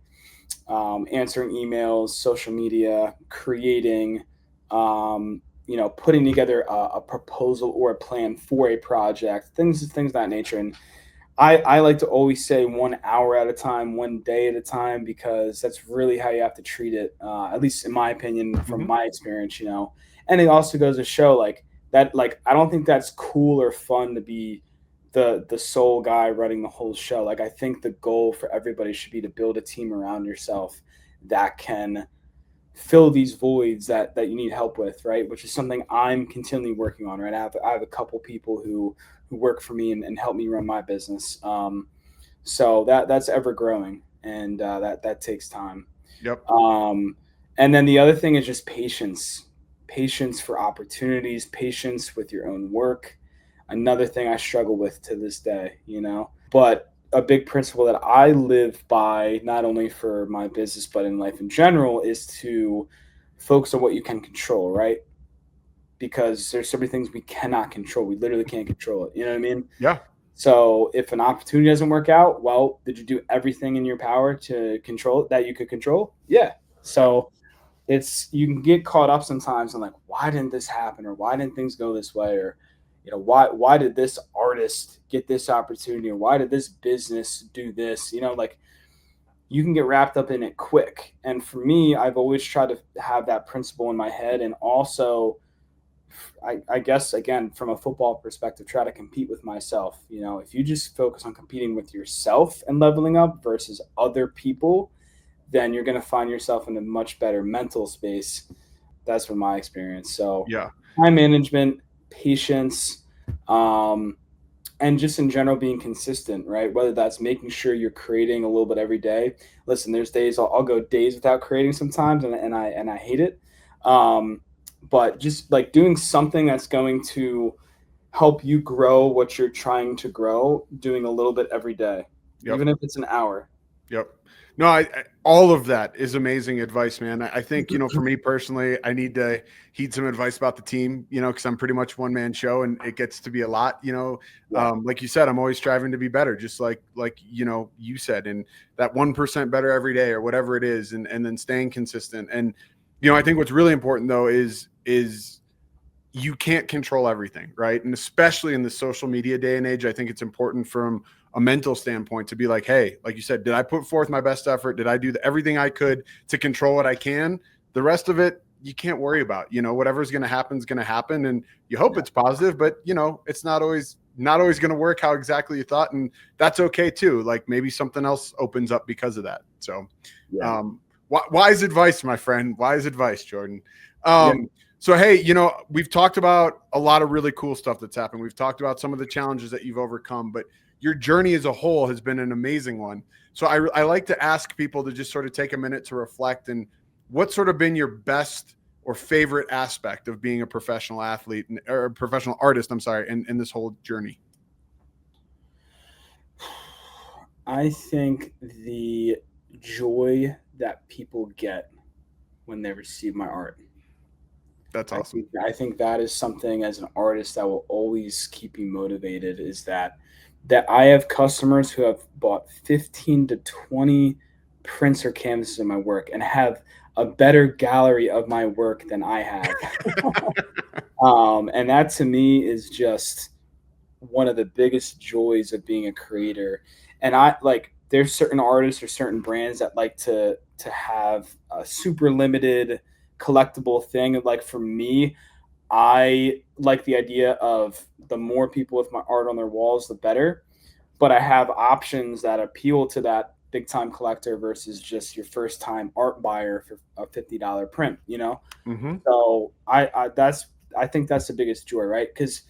S3: answering emails, social media, creating, putting together a proposal or a plan for a project, things of that nature. And I like to always say 1 hour at a time, 1 day at a time, because that's really how you have to treat it. At least in my opinion, from my experience, and it also goes to show that, I don't think that's cool or fun to be the sole guy running the whole show. Like, I think the goal for everybody should be to build a team around yourself that can fill these voids that you need help with, right? Which is something I'm continually working on, right? I have a couple people who work for me and help me run my business. So that's ever growing, and that takes time.
S2: Yep.
S3: And then the other thing is just patience for opportunities, patience with your own work. Another thing I struggle with to this day, but a big principle that I live by, not only for my business, but in life in general, is to focus on what you can control, right? Because there's so many things we cannot control. We literally can't control it. You know what I mean?
S2: Yeah.
S3: So if an opportunity doesn't work out, well, did you do everything in your power to control it that you could control? Yeah. So you can get caught up sometimes in why didn't this happen, or why didn't things go this way, or why did this artist get this opportunity, or why did this business do this? You can get wrapped up in it quick. And for me, I've always tried to have that principle in my head, and also, I guess, again, from a football perspective, try to compete with myself. If you just focus on competing with yourself and leveling up versus other people, then you're going to find yourself in a much better mental space. That's from my experience. So
S2: yeah,
S3: time management, patience, and just in general being consistent, right? Whether that's making sure you're creating a little bit every day. Listen, there's days I'll go days without creating sometimes, and I hate it. But just doing something that's going to help you grow what you're trying to grow, doing a little bit every day, even if it's an hour.
S2: Yep. No, I all of that is amazing advice, man. I think, for me personally, I need to heed some advice about the team, because I'm pretty much one man show, and it gets to be a lot,
S3: Yeah.
S2: Like you said, I'm always striving to be better, just like you said, and that 1% better every day or whatever it is. And then staying consistent. And, I think what's really important though is you can't control everything, right? And especially in the social media day and age, I think it's important from a mental standpoint to be like, hey, like you said, did I put forth my best effort? Did I do everything I could to control what I can? The rest of it, you can't worry about. Whatever's going to happen is going to happen, and you hope it's positive, but it's not always going to work how exactly you thought, and that's okay too. Like maybe something else opens up because of that. So, wise advice, my friend. Wise advice, Jordan. So, hey, we've talked about a lot of really cool stuff that's happened. We've talked about some of the challenges that you've overcome, but your journey as a whole has been an amazing one. So I like to ask people to just sort of take a minute to reflect, and what's sort of been your best or favorite aspect of being a professional athlete or a professional artist, in this whole journey?
S3: I think the joy that people get when they receive my art.
S2: That's awesome.
S3: I think that is something as an artist that will always keep you motivated, is that I have customers who have bought 15 to 20 prints or canvases of my work and have a better gallery of my work than I have. And that to me is just one of the biggest joys of being a creator. And there's certain artists or certain brands that like to have a super limited collectible thing. Like for me, I like the idea of the more people with my art on their walls, the better. But I have options that appeal to that big time collector versus just your first time art buyer for a $50 print,
S2: Mm-hmm.
S3: So I think that's the biggest joy, right? Because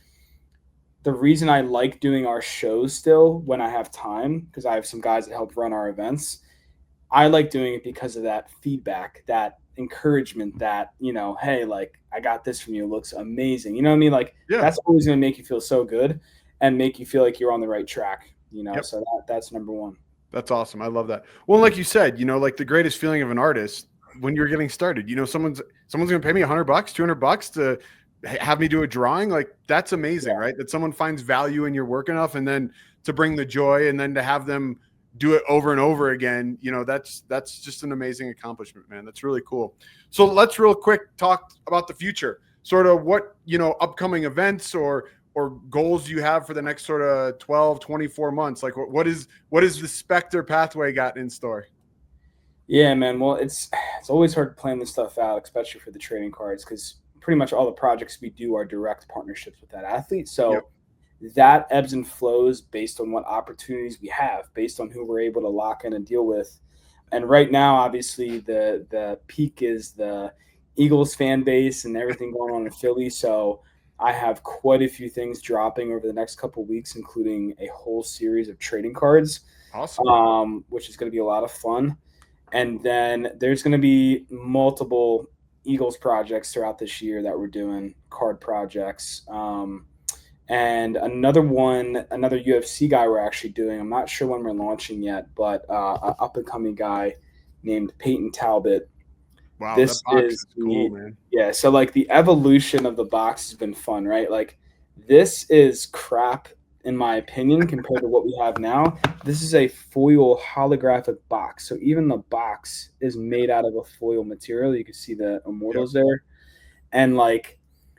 S3: the reason I like doing our shows still when I have time, because I have some guys that help run our events, I like doing it because of that feedback, that encouragement, that, hey, like, I got this from you. It looks amazing. You know what I mean? Like,
S2: Yeah.
S3: that's always going to make you feel so good and make you feel like you're on the right track,
S2: Yep.
S3: So that's number one.
S2: That's awesome. I love that. Well, like you said, like the greatest feeling of an artist when you're getting started, someone's going to pay me $100, $200 to have me do a drawing. Like, that's amazing, right? That someone finds value in your work enough, and then to bring the joy, and then to have them do it over and over again. That's just an amazing accomplishment, man. That's really cool. So let's real quick talk about the future, sort of what, upcoming events or goals you have for the next sort of 12, 24 months. Like what is the Spector pathway got in store?
S3: Yeah, man. Well, it's always hard to plan this stuff out, especially for the trading cards, because pretty much all the projects we do are direct partnerships with that athlete. So that ebbs and flows based on what opportunities we have, based on who we're able to lock in and deal with. And right now, obviously, the peak is the Eagles fan base and everything going on in Philly. So I have quite a few things dropping over the next couple of weeks, including a whole series of trading cards,
S2: awesome,
S3: which is going to be a lot of fun. And then there's going to be multiple Eagles projects throughout this year that we're doing, card projects. And another UFC guy we're actually doing. I'm not sure when we're launching yet, but an up-and-coming guy named Peyton Talbot.
S2: Wow, this is cool, man.
S3: Yeah, so like the evolution of the box has been fun, right? Like this is crap in my opinion compared to what we have now. This is a foil holographic box. So even the box is made out of a foil material. You can see the immortals there. And like,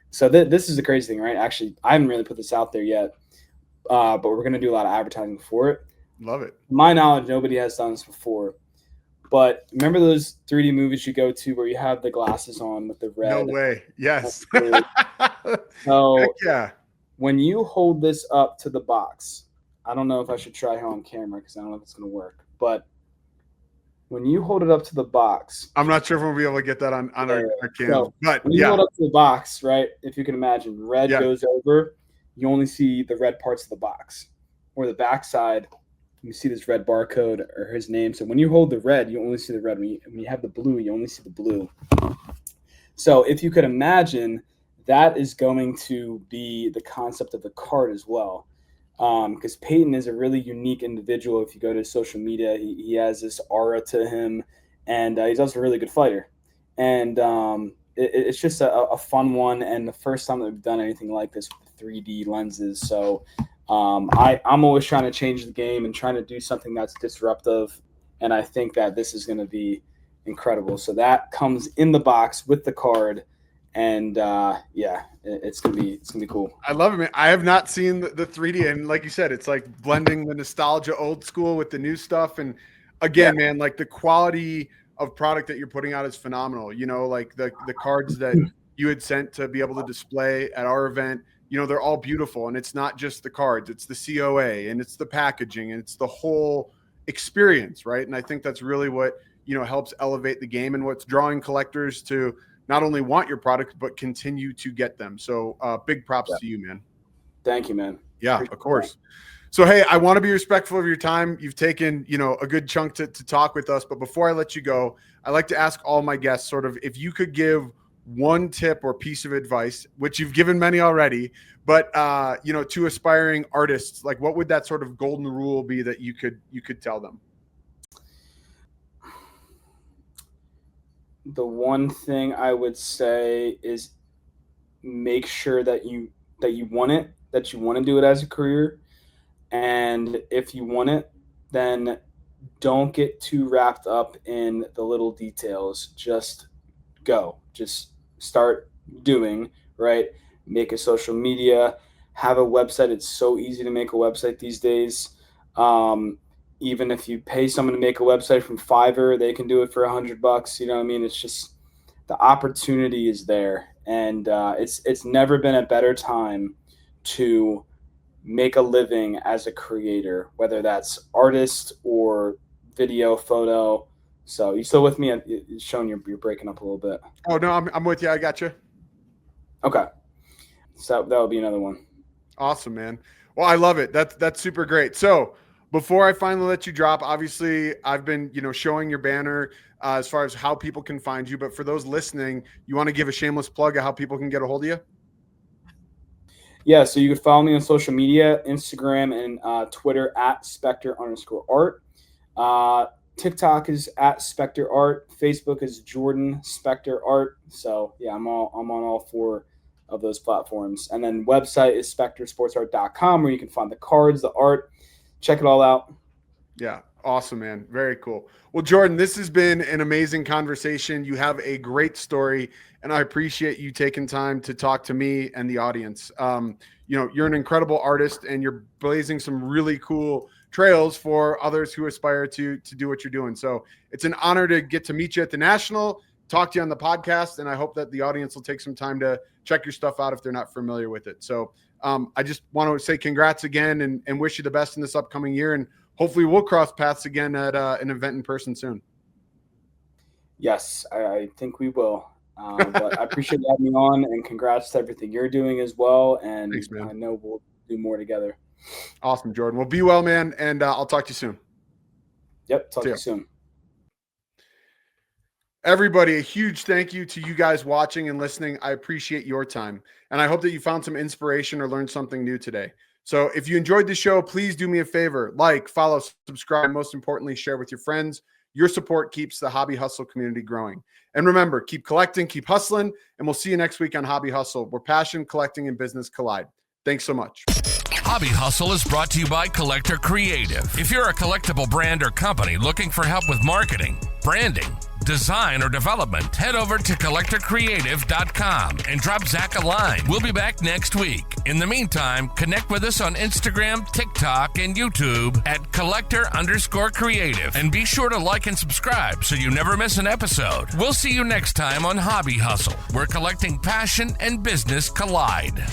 S3: so this is the crazy thing, right? Actually, I haven't really put this out there yet, but we're going to do a lot of advertising for it.
S2: Love it.
S3: To my knowledge, nobody has done this before. But remember those 3D movies you go to where you have the glasses on with the red?
S2: No way. Yes.
S3: So
S2: yeah.
S3: When you hold this up to the box, I don't know if I should try here on camera because I don't know if it's going to work. But when you hold it up to the box,
S2: I'm not sure if we'll be able to get that on our cam.
S3: So
S2: but
S3: when you hold up to the box, right? If you can imagine, red goes over. You only see the red parts of the box, or the backside. You see this red barcode or his name. So when you hold the red, you only see the red. When you have the blue, you only see the blue. So if you could imagine, that is going to be the concept of the card as well. Because Peyton is a really unique individual. If you go to social media, he has this aura to him, and he's also a really good fighter. And it's just a fun one, and the first time that we've done anything like this with 3D lenses. So I'm always trying to change the game and trying to do something that's disruptive, and I think that this is going to be incredible. So that comes in the box with the card. And it's gonna be cool.
S2: I love it, man. I have not seen the 3D, and like you said, it's like blending the nostalgia old school with the new stuff. And again, man, like the quality of product that you're putting out is phenomenal. Like the cards that you had sent to be able to display at our event, they're all beautiful. And it's not just the cards, it's the COA and it's the packaging and it's the whole experience, right? And I think that's really what helps elevate the game and what's drawing collectors to not only want your product, but continue to get them. So big props to you, man.
S3: Thank you, man.
S2: Yeah, of course. So, hey, I want to be respectful of your time. You've taken, a good chunk to talk with us. But before I let you go, I like to ask all my guests sort of if you could give one tip or piece of advice, which you've given many already, but, to aspiring artists, like what would that sort of golden rule be that you could tell them?
S3: The one thing I would say is make sure that you want it, that you want to do it as a career. And if you want it, then don't get too wrapped up in the little details. Just go. Just start doing, right? Make a social media, have a website. It's so easy to make a website these days. Even if you pay someone to make a website from Fiverr, they can do it for $100. You know what I mean? It's just the opportunity is there, and it's never been a better time to make a living as a creator, whether that's artist or video, photo. So you still with me? It's showing you're breaking up a little bit.
S2: Oh no, I'm with you. I got you.
S3: Okay, so that would be another one.
S2: Awesome, man. Well, I love it. That's super great. So before I finally let you drop, obviously I've been, showing your banner as far as how people can find you. But for those listening, you want to give a shameless plug of how people can get a hold of you?
S3: Yeah, so you can follow me on social media, Instagram and Twitter at Spector_art. TikTok is at Spector Art. Facebook is Jordan Spector Art. So yeah, I'm on all four of those platforms. And then website is spectorsportsart.com, where you can find the cards, the art. Check it all out.
S2: Yeah. Awesome, man. Very cool. Well, Jordan, this has been an amazing conversation. You have a great story, and I appreciate you taking time to talk to me and the audience. You're an incredible artist, and you're blazing some really cool trails for others who aspire to do what you're doing. So it's an honor to get to meet you at the National, talk to you on the podcast, and I hope that the audience will take some time to check your stuff out if they're not familiar with it. So I just want to say congrats again and wish you the best in this upcoming year, and hopefully we'll cross paths again at an event in person soon.
S3: Yes, I think we will. But I appreciate you having me on, and congrats to everything you're doing as well. And
S2: Thanks, man.
S3: I know we'll do more together.
S2: Awesome, Jordan. Well, be well, man, and I'll talk to you soon.
S3: Yep, talk to you soon.
S2: Everybody, a huge thank you to you guys watching and listening. I appreciate your time, and I hope that you found some inspiration or learned something new today. So if you enjoyed the show, please do me a favor, like, follow, subscribe, and most importantly, share with your friends. Your support keeps the Hobby Hustle community growing. And remember, keep collecting, keep hustling, and we'll see you next week on Hobby Hustle, where passion, collecting, and business collide. Thanks so much.
S1: Hobby Hustle is brought to you by Collector Creative. If you're a collectible brand or company looking for help with marketing, branding, design, or development, head over to collectorcreative.com and drop Zach a line. We'll be back next week. In the meantime, connect with us on Instagram, TikTok, and YouTube at collector_creative. And be sure to like and subscribe so you never miss an episode. We'll see you next time on Hobby Hustle, where collecting passion and business collide.